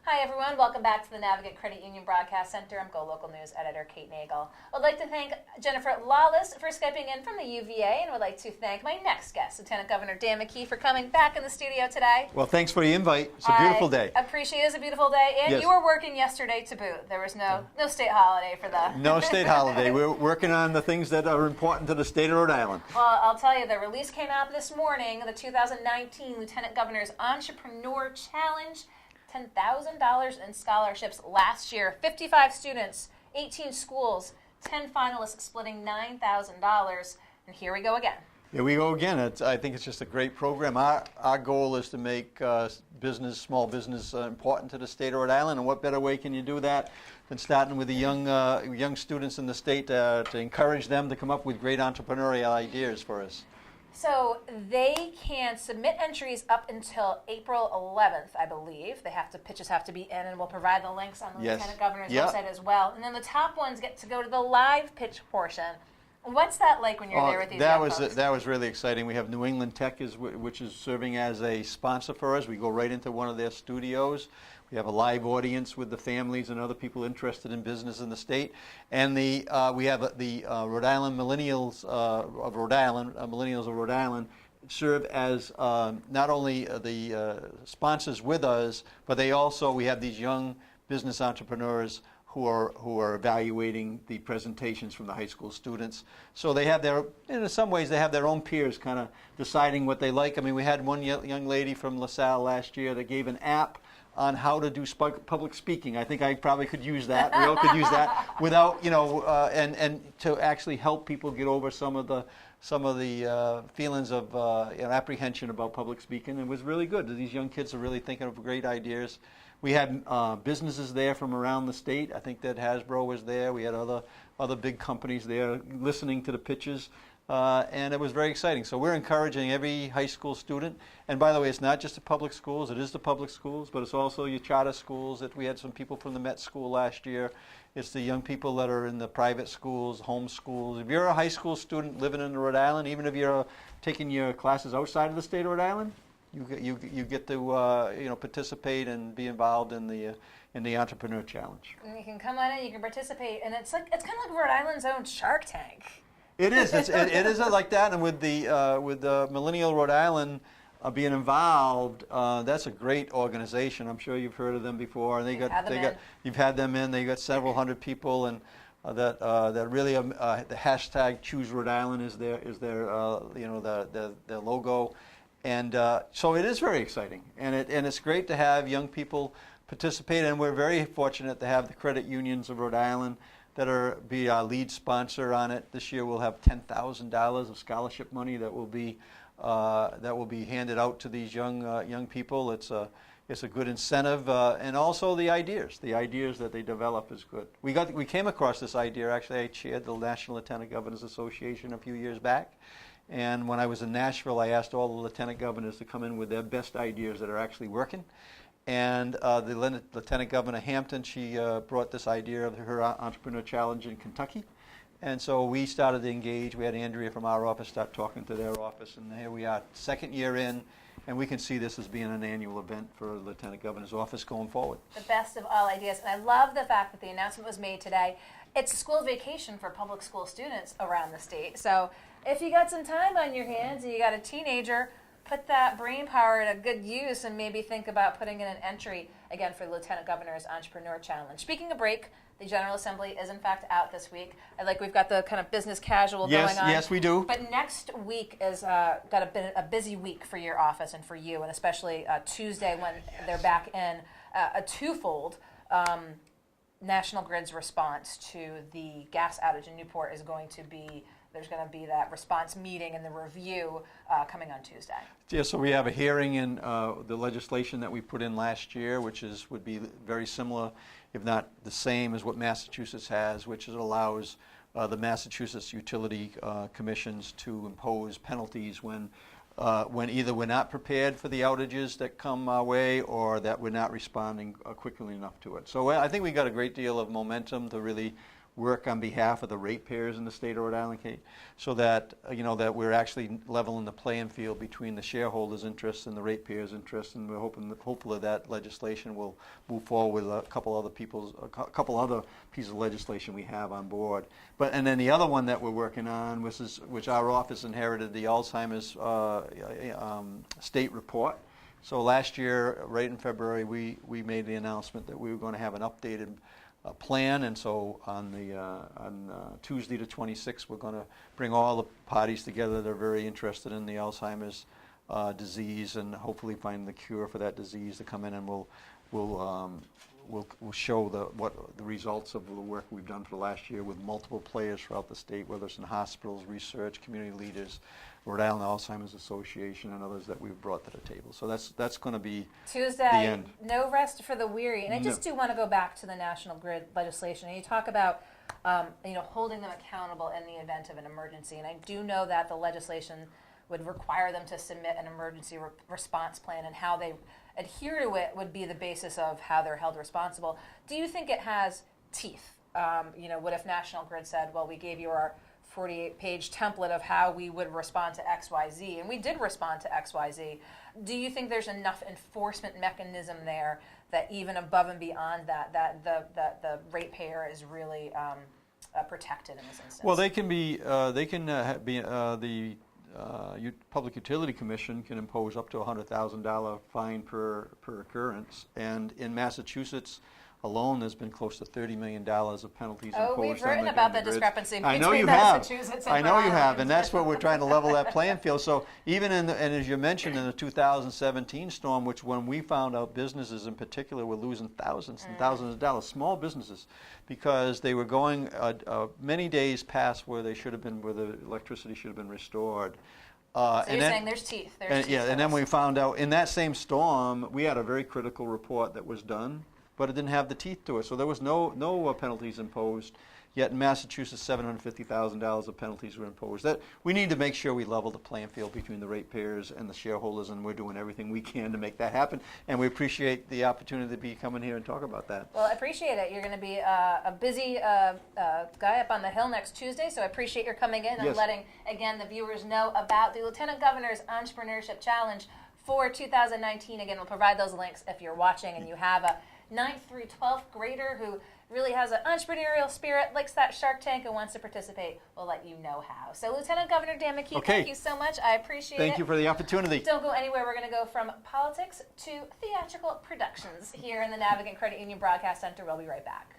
Hi everyone, welcome back to the Navigate Credit Union Broadcast Center. I'm GoLocal News Editor Kate Nagel. I'd like to thank Jennifer Lawless for Skyping in from the UVA, and would like to thank my next guest, Lieutenant Governor Dan McKee, for coming back in the studio today. Well, thanks for the invite. It's a beautiful day. I appreciate it. It's a beautiful day, and Yes. You were working yesterday to boot. There was no state holiday for the... No state holiday. We're working on the things that are important to the state of Rhode Island. Well, I'll tell you, the release came out this morning, the 2019 Lieutenant Governor's Entrepreneur Challenge. $10,000 in scholarships last year. 55 students, 18 schools, 10 finalists splitting $9,000. And here we go again. Here we go again. I think it's just a great program. Our goal is to make small business important to the state of Rhode Island. And what better way can you do that than starting with the young students in the state to encourage them to come up with great entrepreneurial ideas for us. So they can submit entries up until April 11th, I believe. Pitches have to be in, and we'll provide the links on the Lieutenant Governor's website as well. And then the top ones get to go to the live pitch portion. What's that like when you're there with these young folks? That was really exciting. We have New England Tech, which is serving as a sponsor for us. We go right into one of their studios. We have a live audience with the families and other people interested in business in the state. And we have the Rhode Island Millennials of Rhode Island, serve as not only the sponsors with us, but we have these young business entrepreneurs who are evaluating the presentations from the high school students. So they have in some ways, they have their own peers kind of deciding what they like. I mean, we had one young lady from LaSalle last year that gave an app on how to do public speaking. I think I probably could use that. We all could use that without, and to actually help people get over some of the feelings of apprehension about public speaking. It was really good. These young kids are really thinking of great ideas. We had businesses there from around the state. I think that Hasbro was there. We had other big companies there listening to the pitches. And it was very exciting. So we're encouraging every high school student. And by the way, it's not just the public schools. It is the public schools, but it's also your charter schools. We had some people from the Met School last year. It's the young people that are in the private schools, home schools. If you're a high school student living in Rhode Island, even if you're taking your classes outside of the state of Rhode Island, you get to participate and be involved in the Entrepreneur Challenge. And you can come on in, you can participate, and it's kind of like Rhode Island's own Shark Tank. It is. It is like that, and with the Millennial Rhode Island being involved, that's a great organization. I'm sure you've heard of them before, and you've had them in. They got several hundred people, and that really the hashtag Choose Rhode Island is their logo. And so it is very exciting, and it's great to have young people participate, and we're very fortunate to have the credit unions of Rhode Island that be our lead sponsor on it. This year we'll have $10,000 of scholarship money that will be handed out to these young people. It's a good incentive, and also the ideas that they develop is good. We came across this idea. Actually, I chaired the National Lieutenant Governors Association a few years back. And when I was in Nashville, I asked all the lieutenant governors to come in with their best ideas that are actually working. And the Lieutenant Governor Hampton, she brought this idea of her Entrepreneur Challenge in Kentucky. And so we started to engage. We had Andrea from our office start talking to their office. And here we are, second year in. And we can see this as being an annual event for the Lieutenant Governor's office going forward. The best of all ideas. And I love the fact that the announcement was made today. It's a school vacation for public school students around the state. So if you got some time on your hands and you got a teenager, put that brain power to good use and maybe think about putting in an entry, again, for the Lieutenant Governor's Entrepreneur Challenge. Speaking of break, the General Assembly is, in fact, out this week. We've got the kind of business casual going on. Yes, we do. But next week is got a busy week for your office and for you, and especially Tuesday when they're back in a twofold. National Grid's response to the gas outage in Newport is going to be, there's going to be that response meeting and the review coming on Tuesday. Yeah, so we have a hearing in the legislation that we put in last year, which would be very similar, if not the same as what Massachusetts has, which allows the Massachusetts utility commissions to impose penalties when either we're not prepared for the outages that come our way or that we're not responding quickly enough to it. So I think we got a great deal of momentum to really work on behalf of the ratepayers in the state of Rhode Island, Kate, so that, that we're actually leveling the playing field between the shareholders' interests and the ratepayers' interests, and we're hopefully that legislation will move forward with a couple other pieces of legislation we have on board. And then the other one that we're working on, which our office inherited, the Alzheimer's state report. So last year, right in February, we made the announcement that we were going to have an updated plan, and so on Tuesday the 26th, we're going to bring all the parties together that are very interested in the Alzheimer's disease, and hopefully find the cure for that disease, to come in, and we'll show the results of the work we've done for the last year with multiple players throughout the state, whether it's in hospitals, research, community leaders, Rhode Island Alzheimer's Association, and others that we've brought to the table. So that's going to be Tuesday, the end. No rest for the weary. And I just do want to go back to the National Grid legislation. And you talk about holding them accountable in the event of an emergency. And I do know that the legislation would require them to submit an emergency response plan, and how they adhere to it would be the basis of how they're held responsible. Do you think it has teeth? What if National Grid said, well, we gave you our 48-page template of how we would respond to XYZ, and we did respond to XYZ. Do you think there's enough enforcement mechanism there that even above and beyond that the ratepayer is really protected in this instance? Well, the Public Utility Commission can impose up to a $100,000 fine per occurrence, and in Massachusetts alone, there's been close to $30 million of penalties imposed. Oh, we've written about the discrepancy between Massachusetts and I know you Rhode have, Island. and that's what we're trying to level that playing field. So even and as you mentioned, in the 2017 storm, which when we found out businesses in particular were losing thousands and thousands of dollars, small businesses, because they were going many days past where they should have been, where the electricity should have been restored. So you're saying there's teeth. And then we found out in that same storm, we had a very critical report that was done, but it didn't have the teeth to it. So there was no penalties imposed. Yet in Massachusetts, $750,000 of penalties were imposed. That we need to make sure we level the playing field between the ratepayers and the shareholders, and we're doing everything we can to make that happen. And we appreciate the opportunity to be coming here and talk about that. Well, I appreciate it. You're going to be a busy guy up on the Hill next Tuesday, so I appreciate your coming in and letting, again, the viewers know about the Lieutenant Governor's Entrepreneurship Challenge for 2019. Again, we'll provide those links if you're watching and you have a 9th through 12th grader who really has an entrepreneurial spirit, likes that Shark Tank, and wants to participate. We'll let you know how. So, Lieutenant Governor Dan McKee, thank you so much. I appreciate it. Thank you for the opportunity. Don't go anywhere. We're going to go from politics to theatrical productions here in the Navigant Credit Union Broadcast Center. We'll be right back.